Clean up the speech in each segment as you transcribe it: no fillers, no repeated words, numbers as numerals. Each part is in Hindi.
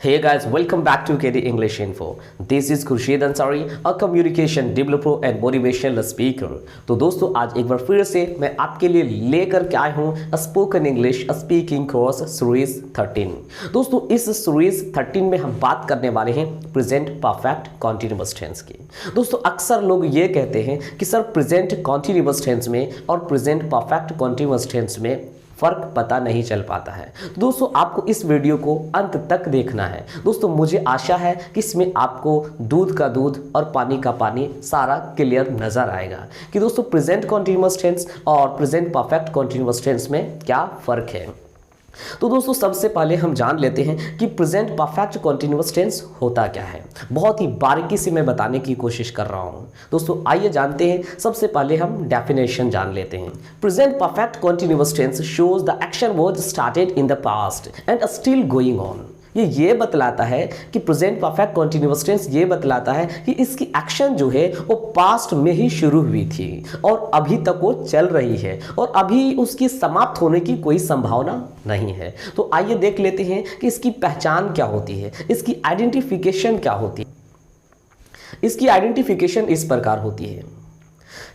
Hey guys, welcome back to KD English Info. This is Khurshid Ansari, a communication developer and motivational speaker. तो दोस्तों आज एक बार फिर से मैं आपके लिए लेकर के आया हूँ spoken English speaking course series 13। दोस्तों इस सीरीज 13 में हम बात करने वाले हैं प्रेजेंट परफेक्ट कॉन्टिन्यूअस टेंस की। दोस्तों अक्सर लोग ये कहते हैं कि सर प्रेजेंट कॉन्टिन्यूअस टेंस में और प्रेजेंट परफेक्ट कॉन्टिन्यूअस टेंस में फ़र्क पता नहीं चल पाता है। तो दोस्तों आपको इस वीडियो को अंत तक देखना है। दोस्तों मुझे आशा है कि इसमें आपको दूध का दूध और पानी का पानी सारा क्लियर नज़र आएगा कि दोस्तों प्रेजेंट कॉन्टिन्यूअस टेंस और प्रेजेंट परफेक्ट कॉन्टिन्यूअस टेंस में क्या फ़र्क है। तो दोस्तों सबसे पहले हम जान लेते हैं कि प्रेजेंट परफेक्ट कॉन्टिन्यूअस टेंस होता क्या है। बहुत ही बारीकी से मैं बताने की कोशिश कर रहा हूं। दोस्तों आइए जानते हैं। सबसे पहले हम डेफिनेशन जान लेते हैं। Present perfect continuous tense shows the action was started in the past and still going on. ये बतलाता है कि प्रेजेंट परफेक्ट कॉन्टिन्यूअस टेंस ये बतलाता है कि इसकी एक्शन जो है वो पास्ट में ही शुरू हुई थी और अभी तक वो चल रही है और अभी उसकी समाप्त होने की कोई संभावना नहीं है। तो आइए देख लेते हैं कि इसकी पहचान क्या होती है, इसकी आइडेंटिफिकेशन क्या होती है। इसकी आइडेंटिफिकेशन इस प्रकार होती है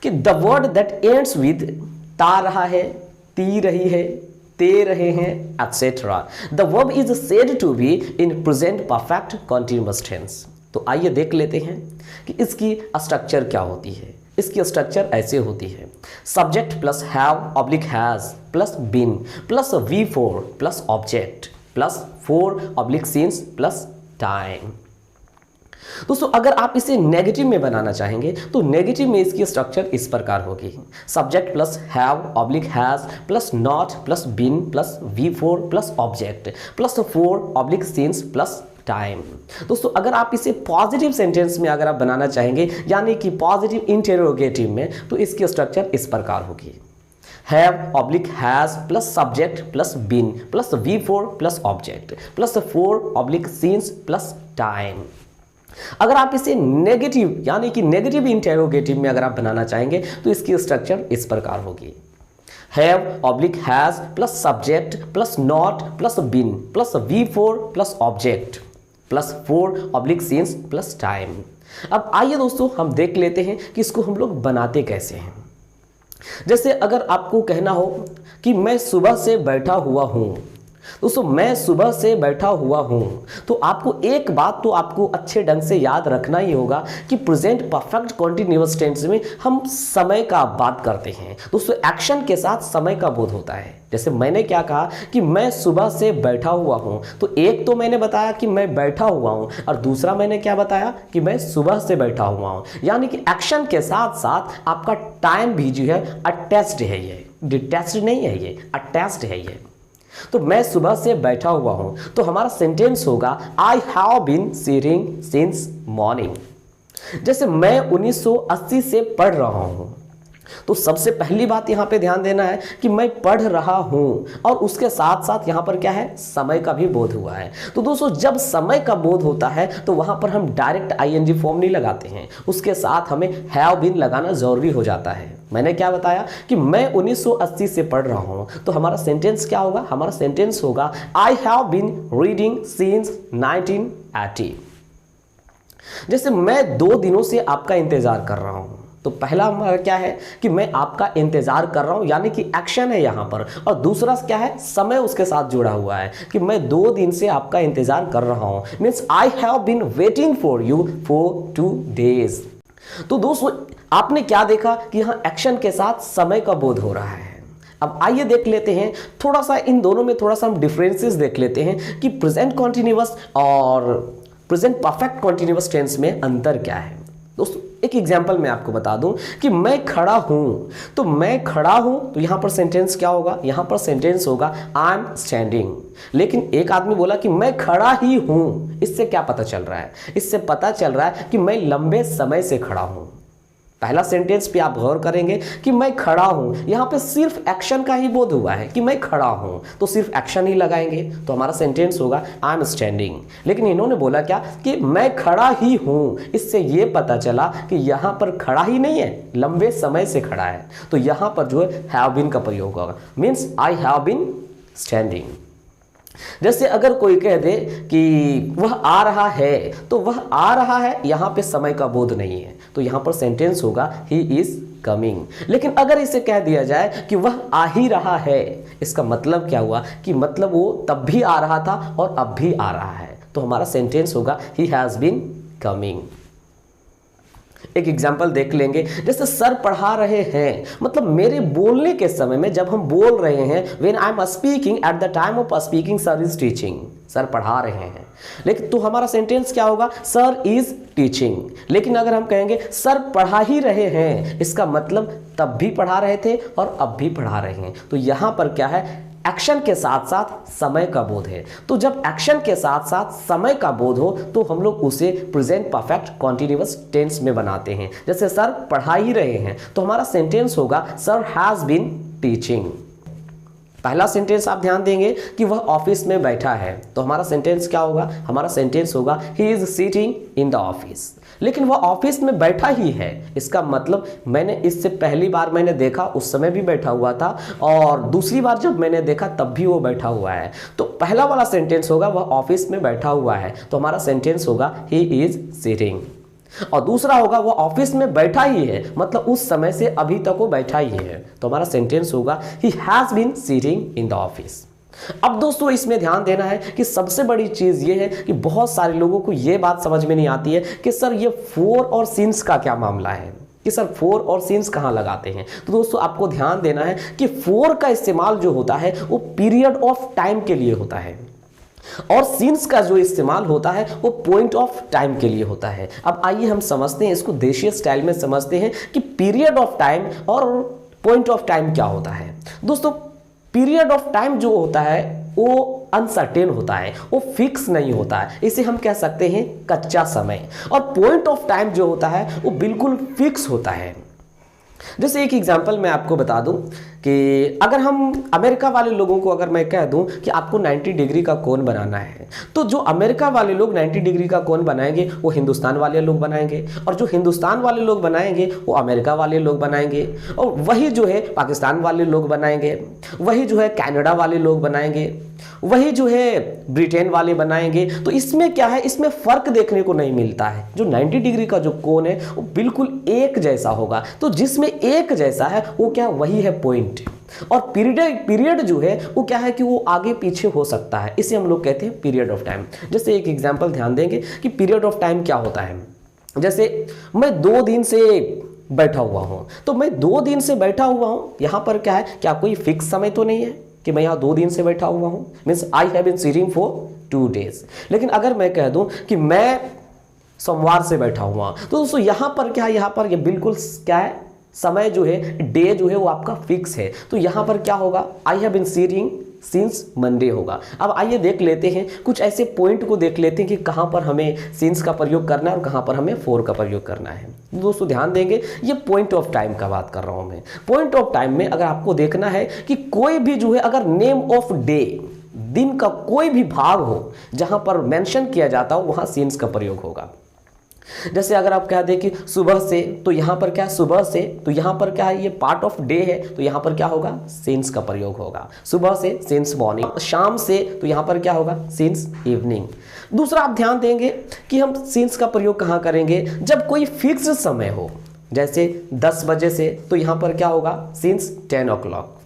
कि the word that ends with ता रहा है, ती रही है, ते रहे हैं, etc. The verb is said to be in present perfect continuous tense. तो आइए देख लेते हैं कि इसकी स्ट्रक्चर क्या होती है। इसकी स्ट्रक्चर ऐसे होती है। Subject plus have oblique has plus been plus V4 plus object plus 4 oblique since plus time. दोस्तों अगर आप इसे नेगेटिव में बनाना चाहेंगे तो नेगेटिव में इसकी स्ट्रक्चर इस प्रकार होगी। Subject plus have oblique has plus not plus been plus V4 plus object plus 4 oblique since plus time. दोस्तों अगर आप इसे पॉजिटिव सेंटेंस में अगर आप बनाना चाहेंगे यानी कि पॉजिटिव इंटेरोगेटिव में तो इसकी स्ट्रक्चर इस प्रकार होगी। Have oblique has plus subject plus been plus V4 plus object plus 4 oblique since plus time. अगर आप इसे नेगेटिव यानी कि नेगेटिव इंटेरोगेटिव में अगर आप बनाना चाहेंगे तो इसकी स्ट्रक्चर इस प्रकार होगी। Have oblique has plus subject plus not plus been plus V4 plus object plus 4 oblique since plus time. अब आइए दोस्तों हम देख लेते हैं कि इसको हम लोग बनाते कैसे हैं। जैसे अगर आपको कहना हो कि मैं सुबह से बैठा हुआ हूं। दोस्तों मैं सुबह से बैठा हुआ हूं तो आपको एक बात तो आपको अच्छे ढंग से याद रखना ही होगा कि प्रेजेंट परफेक्ट कॉन्टिन्यूअस टेंस में हम समय का बात करते हैं। दोस्तों एक्शन के साथ समय का बोध होता है। जैसे मैंने क्या कहा कि मैं सुबह से बैठा हुआ हूं तो एक तो मैंने बताया कि मैं बैठा हुआ हूं और दूसरा मैंने क्या बताया कि मैं सुबह से बैठा हुआ हूं। यानी कि एक्शन के साथ साथ आपका टाइम भी जो है अटैच्ड है, ये डिटैच्ड नहीं है, ये अटैच्ड है। ये तो मैं सुबह से बैठा हुआ हूं तो हमारा सेंटेंस होगा I have been sitting since morning. जैसे मैं 1980 से पढ़ रहा हूं तो सबसे पहली बात यहां पे ध्यान देना है कि मैं पढ़ रहा हूं और उसके साथ साथ यहां पर क्या है, समय का भी बोध हुआ है। तो दोस्तों जब समय का बोध होता है तो वहां पर हम डायरेक्ट ING फॉर्म नहीं लगाते हैं, उसके साथ हमें हैव बीन लगाना जरूरी हो जाता है। मैंने क्या बताया कि मैं 1980 से पढ़ रहा हूं तो हमारा सेंटेंस क्या होगा, हमारा सेंटेंस होगा I have been reading since 1980। जैसे मैं 2 दिनों से आपका इंतजार कर रहा हूं तो पहला हमारा क्या है कि मैं आपका इंतजार कर रहा हूं यानी कि एक्शन है यहां पर, और दूसरा क्या है, समय उसके साथ जुड़ा हुआ है कि मैं 2 दिन से आपका इंतजार कर रहा हूं। Means I have been waiting for you for 2 days. तो दोस्तों आपने क्या देखा कि यहां एक्शन के साथ समय का बोध हो रहा है। अब आइए देख लेते हैं थोड़ा सा इन दोनों में थोड़ा सा हम डिफरेंसेस देख लेते हैं कि प्रेजेंट कॉन्टिन्यूअस और प्रेजेंट परफेक्ट कॉन्टिन्यूअस टेंस में अंतर क्या है। दोस्तों एक एग्जांपल मैं आपको बता दूं कि मैं खड़ा हूं तो मैं खड़ा हूं तो यहां पर सेंटेंस क्या होगा, यहां पर सेंटेंस होगा आई एम स्टैंडिंग। लेकिन एक आदमी बोला कि मैं खड़ा ही हूं, इससे क्या पता चल रहा है, इससे पता चल रहा है कि मैं लंबे समय से खड़ा हूं। पहला सेंटेंस पे आप गौर करेंगे कि मैं खड़ा हूं, यहां पे सिर्फ एक्शन का ही बोध हुआ है कि मैं खड़ा हूं, तो सिर्फ एक्शन ही लगाएंगे तो हमारा सेंटेंस होगा आई एम स्टैंडिंग। लेकिन इन्होंने बोला क्या कि मैं खड़ा ही हूं, इससे यह पता चला कि यहां पर खड़ा ही नहीं है, लंबे समय से खड़ा है, तो यहां पर जो है हैव बीन का प्रयोग होगा, means I have been standing. जैसे अगर कोई कह दे कि वह आ रहा है, तो वह आ रहा है यहां पे समय का बोध नहीं है, तो यहां पर सेंटेंस होगा ही इज कमिंग। लेकिन अगर इसे कह दिया जाए कि वह आ ही रहा है, इसका मतलब क्या हुआ कि मतलब वो तब भी आ रहा था और अब भी आ रहा है, तो हमारा सेंटेंस होगा ही हैज बीन कमिंग। एक एग्जाम्पल देख लेंगे, जैसे सर पढ़ा रहे हैं, मतलब मेरे बोलने के समय में जब हम बोल रहे हैं, when I am speaking at the time of speaking sir is teaching, sir पढ़ा रहे हैं। लेकिन तो हमारा सेंटेंस क्या होगा, सर इज टीचिंग। लेकिन अगर हम कहेंगे सर पढ़ा ही रहे हैं, इसका मतलब तब भी पढ़ा रहे थे और अब भी पढ़ा रहे हैं, तो यहां पर क्या है, एक्शन के साथ साथ समय का बोध है। तो जब एक्शन के साथ साथ समय का बोध हो तो हम लोग उसे प्रेजेंट परफेक्ट कॉन्टिन्यूअस टेंस में बनाते हैं। जैसे सर पढ़ा ही रहे हैं, तो हमारा सेंटेंस होगा सर हैज बीन टीचिंग। पहला सेंटेंस आप ध्यान देंगे कि वह ऑफिस में बैठा है, तो हमारा सेंटेंस क्या होगा, हमारा सेंटेंस होगा he is sitting in the office. लेकिन वह ऑफिस में बैठा ही है, इसका मतलब मैंने इससे पहली बार मैंने देखा उस समय भी बैठा हुआ था और दूसरी बार जब मैंने देखा तब भी वो बैठा हुआ है, तो पहला वाला सेंटेंस होगा वह ऑफिस में बैठा हुआ है, तो हमारा सेंटेंस होगा ही इज सिटिंग। और दूसरा होगा वो ऑफिस में बैठा ही है, मतलब उस समय से अभी तक वो बैठा ही है, तो हमारा सेंटेंस होगा he has been sitting in the office. अब दोस्तों इसमें ध्यान देना है कि सबसे बड़ी चीज ये है कि बहुत सारे लोगों को ये बात समझ में नहीं आती है कि सर ये फोर और सिंस का क्या मामला है, कि सर फोर और सिंस कहाँ लगाते हैं। तो दोस्तों आपको ध्यान देना है कि फोर का इस्तेमाल जो होता है वो पीरियड ऑफ टाइम के लिए होता है और सिंस का जो इस्तेमाल होता है वो पॉइंट ऑफ टाइम के लिए होता है। अब आइए हम समझते हैं, इसको देशीय स्टाइल में समझते हैं कि पीरियड ऑफ टाइम और पॉइंट ऑफ टाइम क्या होता है। दोस्तों पीरियड ऑफ टाइम जो होता है वो अनसर्टेन होता है, वो फिक्स नहीं होता है, इसे हम कह सकते हैं कच्चा समय। और पॉइंट ऑफ टाइम जो होता है वो बिल्कुल फिक्स होता है। जैसे एक एग्जांपल मैं आपको बता दूं कि अगर हम अमेरिका वाले लोगों को अगर मैं कह दूं कि आपको 90 डिग्री का कोन बनाना है, तो जो अमेरिका वाले लोग 90 डिग्री का कोन बनाएंगे वो हिंदुस्तान वाले लोग बनाएंगे, और जो हिंदुस्तान वाले लोग बनाएंगे वो अमेरिका वाले लोग बनाएंगे, और वही जो है पाकिस्तान वाले लोग बनाएंगे, वही जो है कनाडा वाले लोग बनाएंगे, वही जो है ब्रिटेन वाले बनाएंगे। तो इसमें क्या है, इसमें फर्क देखने को नहीं मिलता है। जो 90 डिग्री का जो कोन है वो बिल्कुल एक जैसा होगा, तो जिसमें एक जैसा है वो क्या, वही है पॉइंट। और पीरियड जो है वो क्या है कि वो आगे पीछे हो सकता है, इसे हम लोग कहते हैं पीरियड ऑफ टाइम। जैसे एक एग्जांपल ध्यान देंगे कि पीरियड ऑफ टाइम क्या होता है। जैसे मैं 2 दिन से बैठा हुआ हूं, तो मैं 2 दिन से बैठा हुआ हूं, यहां पर क्या है, क्या कोई फिक्स समय तो नहीं है कि मैं यहां 2 दिन से बैठा हुआ हूं, means I have been sitting for 2 days। लेकिन अगर मैं कह दूं कि मैं सोमवार से बैठा हुआ, तो दोस्तों यहां पर क्या है, यहां पर ये बिल्कुल क्या है, समय जो है, डे जो है वो आपका फिक्स है, तो यहां पर क्या होगा, I have been sitting since Monday होगा। अब आइए देख लेते हैं कुछ ऐसे पॉइंट को देख लेते हैं कि कहां पर हमें सिंस का प्रयोग करना है और कहां पर हमें फोर का प्रयोग करना है। दोस्तों ध्यान देंगे, ये पॉइंट ऑफ टाइम का बात कर रहा हूं मैं। पॉइंट ऑफ टाइम में अगर आपको देखना है कि कोई भी जो है अगर नेम ऑफ डे, दिन का कोई भी भाग हो जहां पर मेंशन किया जाता हो वहां सिंस का प्रयोग होगा। जैसे अगर आप कह दें कि सुबह से, तो यहां पर क्या है, सुबह से, तो यहां पर क्या है, ये पार्ट ऑफ डे है, तो यहां पर क्या होगा, सिंस का प्रयोग होगा। सुबह से सिंस मॉर्निंग, शाम से, तो यहां पर क्या होगा, सिंस इवनिंग। दूसरा आप ध्यान देंगे कि हम सिंस का प्रयोग कहां करेंगे, जब कोई फिक्स समय हो, जैसे 10 बजे से, तो यहां पर क्या होगा, सिंस 10 o'clock।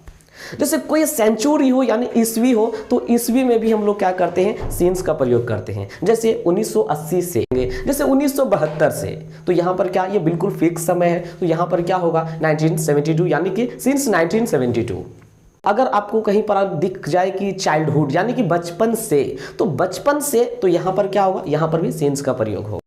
जैसे कोई सेंचुरी हो यानी ईस्वी हो, तो ईस्वी में भी हम लोग क्या करते हैं, सिंस का प्रयोग करते हैं। जैसे 1980 से, जैसे 1972 से, तो यहां पर क्या, ये बिल्कुल फिक्स समय है, तो यहां पर क्या होगा, 1972 यानी कि सिंस 1972। अगर आपको कहीं पर दिख जाए कि चाइल्डहुड यानी कि बचपन से, तो बचपन से, तो यहां पर क्या होगा, यहां पर भी सिंस का प्रयोग होगा।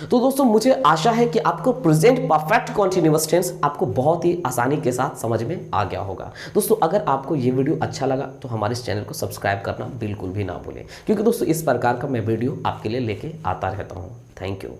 तो दोस्तों मुझे आशा है कि आपको प्रेजेंट परफेक्ट कॉन्टिन्यूअस टेंस आपको बहुत ही आसानी के साथ समझ में आ गया होगा। दोस्तों अगर आपको ये वीडियो अच्छा लगा तो हमारे इस चैनल को सब्सक्राइब करना बिल्कुल भी ना भूलें, क्योंकि दोस्तों इस प्रकार का मैं वीडियो आपके लिए लेके आता रहता हूँ। Thank you.